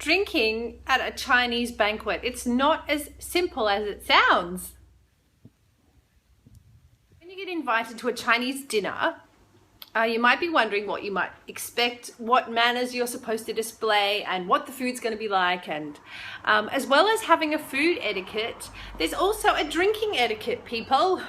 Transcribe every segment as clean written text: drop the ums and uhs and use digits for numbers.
drinking at a Chinese banquet. It's not as simple as it sounds. When you get invited to a Chinese dinner, you might be wondering what you might expect, what manners you're supposed to display, and what the food's going to be like. And as well as having a food etiquette, there's also a drinking etiquette, people.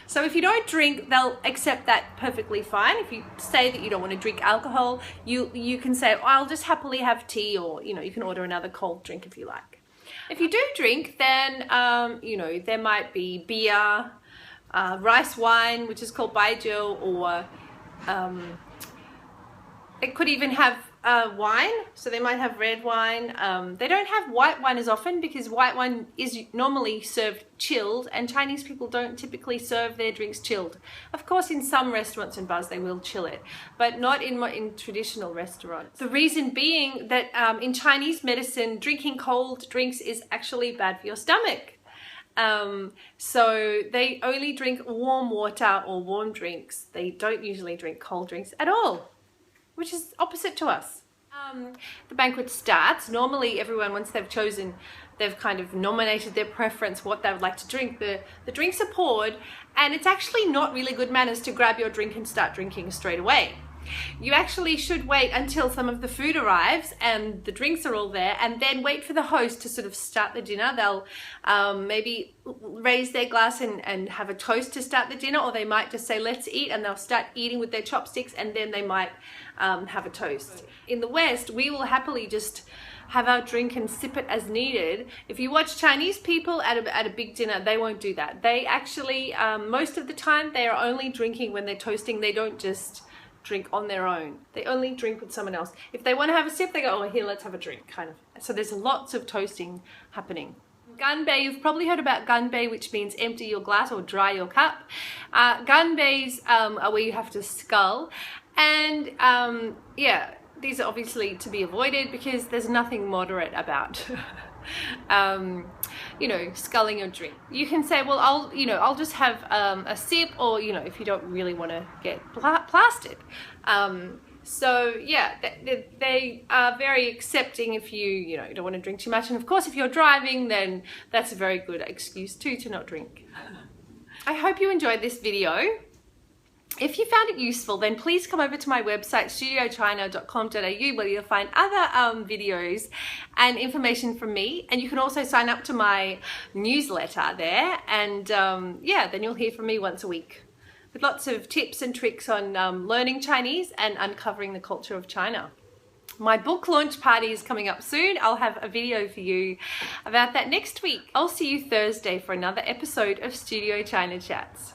So if you don't drink, they'll accept that perfectly fine. If you say that you don't want to drink alcohol, you can say, oh, I'll just happily have tea, or you can order another cold drink if you like. If you do drink, then there might be beer, rice wine, which is called baijiu, or it could even have wine, so they might have red wine. They don't have white wine as often because white wine is normally served chilled, and Chinese people don't typically serve their drinks chilled. Of course, in some restaurants and bars they will chill it, but not in traditional restaurants. The reason being that in Chinese medicine, drinking cold drinks is actually bad for your stomach. So they only drink warm water or warm drinks. They don't usually drink cold drinks at all, which is opposite to us. The banquet starts. Normally everyone, once they've kind of nominated their preference, what they would like to drink, the drinks are poured, and it's actually not really good manners to grab your drink and start drinking straight away. You actually should wait until some of the food arrives and the drinks are all there, and then wait for the host to sort of start the dinner. They'll maybe raise their glass and have a toast to start the dinner, or they might just say, let's eat, and they'll start eating with their chopsticks, and then they might have a toast. In the West, we will happily just have our drink and sip it as needed. If you watch Chinese people at a big dinner, they won't do that. They actually, most of the time, they are only drinking when they're toasting. They don't just drink on their own. They only drink with someone else. If they want to have a sip, they go, oh, here, let's have a drink, kind of. So there's lots of toasting happening. Ganbei, you've probably heard about ganbei, which means empty your glass or dry your cup. Ganbeis are where you have to scull. And yeah, these are obviously to be avoided because there's nothing moderate about sculling your drink. You can say, well, I'll just have a sip, or if you don't really want to get plastered. So yeah, they are very accepting if you don't want to drink too much. And of course, if you're driving, then that's a very good excuse too to not drink. I hope you enjoyed this video. If you found it useful, then please come over to my website, studiochina.com.au, where you'll find other videos and information from me. And you can also sign up to my newsletter there. And yeah, then you'll hear from me once a week with lots of tips and tricks on learning Chinese and uncovering the culture of China. My book launch party is coming up soon. I'll have a video for you about that next week. I'll see you Thursday for another episode of Studio China Chats.